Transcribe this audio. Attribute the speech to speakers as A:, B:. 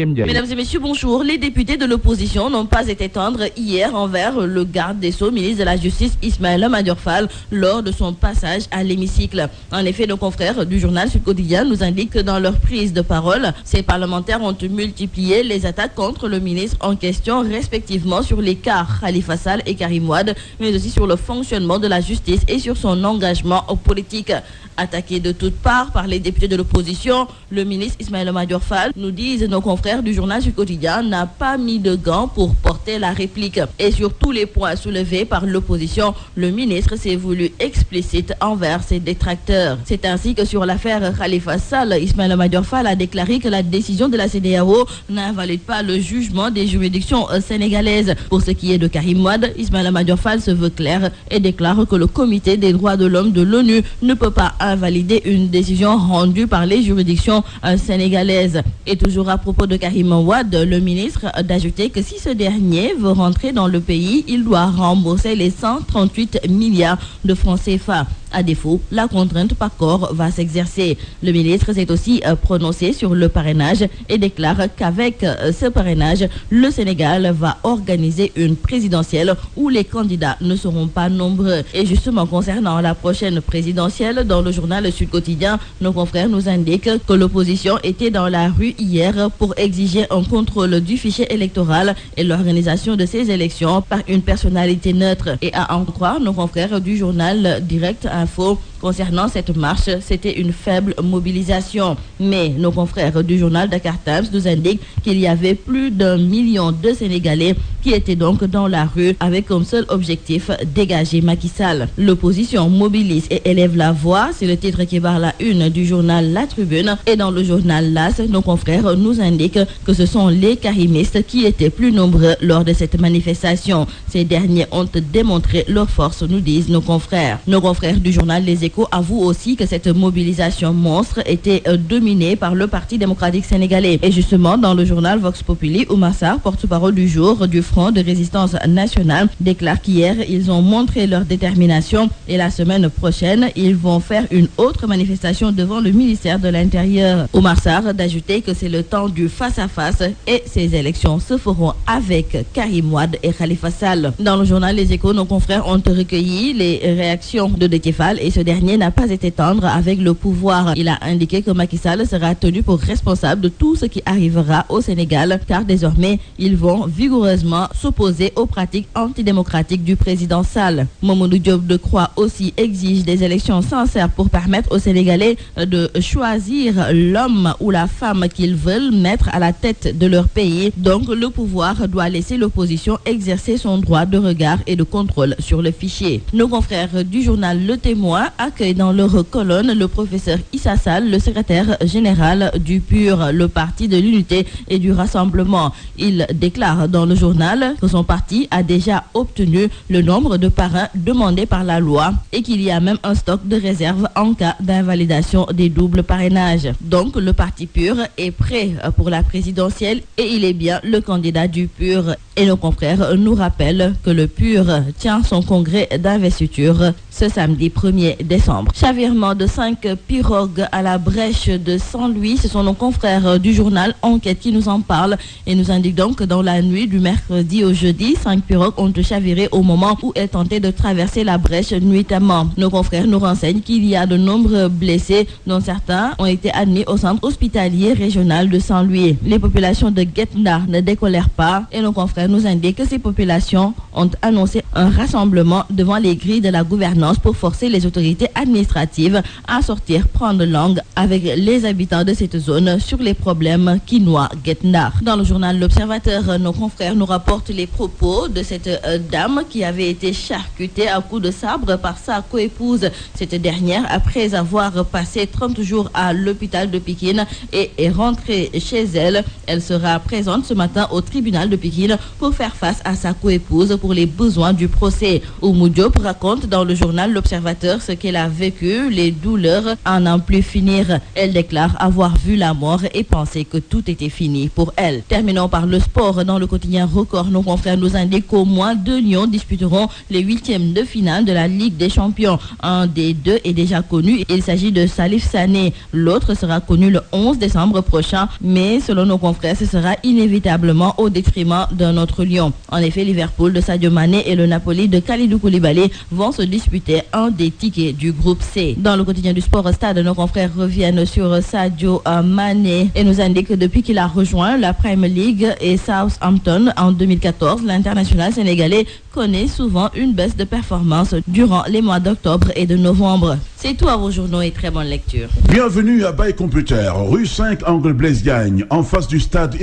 A: Mesdames et messieurs, bonjour. Les députés de l'opposition n'ont pas été tendres hier envers le garde des Sceaux, ministre de la Justice Ismaïla Madior Fall, lors de son passage à l'hémicycle. En effet, nos confrères du journal Sud Quotidien nous indiquent que dans leur prise de parole, ces parlementaires ont multiplié les attaques contre le ministre en question, respectivement sur les cas Khalifa Sall et Karim Wade, mais aussi sur le fonctionnement de la justice et sur son engagement politique. Attaqué de toutes parts par les députés de l'opposition, le ministre Ismaïla Madior Fall, nous disent nos confrères du journal Sud Quotidien, n'a pas mis de gants pour porter la réplique. Et sur tous les points soulevés par l'opposition, le ministre s'est voulu explicite envers ses détracteurs. C'est ainsi que sur l'affaire Khalifa Sall, Ismaïla Madior Fall a déclaré que la décision de la CEDEAO n'invalide pas le jugement des juridictions sénégalaises. Pour ce qui est de Karim Wade, Ismaïla Madior Fall se veut clair et déclare que le comité des droits de l'homme de l'ONU ne peut pas invalider une décision rendue par les juridictions sénégalaises. Et toujours à propos de Karim Wade, le ministre d'ajouter que si ce dernier veut rentrer dans le pays, il doit rembourser les 138 milliards de francs CFA. À défaut, la contrainte par corps va s'exercer. Le ministre s'est aussi prononcé sur le parrainage et déclare qu'avec ce parrainage, le Sénégal va organiser une présidentielle où les candidats ne seront pas nombreux. Et justement, concernant la prochaine présidentielle, dans le journal Sud Quotidien, nos confrères nous indiquent que l'opposition était dans la rue hier pour exiger un contrôle du fichier électoral et l'organisation de ces élections par une personnalité neutre. Et à en croire nos confrères du journal Direct Info, concernant cette marche, c'était une faible mobilisation. Mais nos confrères du journal Dakar Times nous indiquent qu'il y avait plus d'1 million de Sénégalais qui étaient donc dans la rue avec comme seul objectif dégager Macky Sall. L'opposition mobilise et élève la voix, c'est le titre qui barre la une du journal La Tribune. Et dans le journal LAS, nos confrères nous indiquent que ce sont les karimistes qui étaient plus nombreux lors de cette manifestation. Ces derniers ont démontré leur force, nous disent nos confrères. Nos confrères du journal Les Échos avouent aussi que cette mobilisation monstre était dominée par le Parti démocratique sénégalais. Et justement, dans le journal Vox Populi, Oumar Sarr, porte-parole du jour du Front de résistance nationale, déclare qu'hier, ils ont montré leur détermination et la semaine prochaine, ils vont faire une autre manifestation devant le ministère de l'Intérieur. Oumar Sarr d'ajouter que c'est le temps du face-à-face et ces élections se feront avec Karim Wade et Khalifa Sall. Dans le journal Les Échos, nos confrères ont recueilli les réactions de Déthié Fall et ce dernier n'a pas été tendre avec le pouvoir. Il a indiqué que Macky Sall sera tenu pour responsable de tout ce qui arrivera au Sénégal, car désormais, ils vont vigoureusement s'opposer aux pratiques antidémocratiques du président Sall. Mamadou Diop Decroix aussi exige des élections sincères pour permettre aux Sénégalais de choisir l'homme ou la femme qu'ils veulent mettre à la tête de leur pays. Donc, le pouvoir doit laisser l'opposition exercer son droit de regard et de contrôle sur le fichier. Nos confrères du journal Le Témoin accueillent dans leur colonne le professeur Issa Sall, le secrétaire général du PUR, le parti de l'unité et du rassemblement. Il déclare dans le journal que son parti a déjà obtenu le nombre de parrains demandés par la loi et qu'il y a même un stock de réserve en cas d'invalidation des doubles parrainages. Donc le parti PUR est prêt pour la présidentielle et il est bien le candidat du PUR. Et nos confrères nous rappellent que le PUR tient son congrès d'investiture ce samedi 1er décembre. Chavirement de 5 pirogues à la brèche de Saint-Louis, ce sont nos confrères du journal Enquête qui nous en parlent et nous indiquent donc que dans la nuit du mercredi au jeudi, 5 pirogues ont chaviré au moment où elles tentaient de traverser la brèche nuitamment. Nos confrères nous renseignent qu'il y a de nombreux blessés, dont certains ont été admis au centre hospitalier régional de Saint-Louis. Les populations de Guet-Ndar ne décolèrent pas et nos confrères nous indiquent que ces populations ont annoncé un rassemblement devant les grilles de la gouvernance pour forcer les autorités administratives à sortir prendre langue avec les habitants de cette zone sur les problèmes qui noient Guet-Ndar. Dans le journal L'Observateur, nos confrères nous rapportent les propos de cette dame qui avait été charcutée à coups de sabre par sa coépouse. Cette dernière, après avoir passé 30 jours à l'hôpital de Pikine et est rentrée chez elle, elle sera présente ce matin au tribunal de Pikine pour faire face à sa coépouse pour les besoins du procès. Oumou Diop raconte dans le journal L'Observateur ce qu'est qu'elle a vécu, les douleurs à n'en plus finir. Elle déclare avoir vu la mort et penser que tout était fini pour elle. Terminons par le sport. Dans le quotidien Record, nos confrères nous indiquent qu'au moins 2 Lions disputeront les 8e de finale de la Ligue des Champions. Un des 2 est déjà connu. Il s'agit de Salif Sané. L'autre sera connu le 11 décembre prochain. Mais selon nos confrères, ce sera inévitablement au détriment d'un autre Lion. En effet, Liverpool de Sadio Mané et le Napoli de Kalidou Koulibaly vont se disputer un des tickets du groupe C. Dans le quotidien du sport Stade, nos confrères reviennent sur Sadio Mané et nous indiquent que depuis qu'il a rejoint la Premier League et Southampton en 2014, l'international sénégalais connaît souvent une baisse de performance durant les mois d'octobre et de novembre. C'est tout à vos journaux et très bonne lecture.
B: Bienvenue à Baye Computer, rue 5, angle Blaise Diagne, en face du stade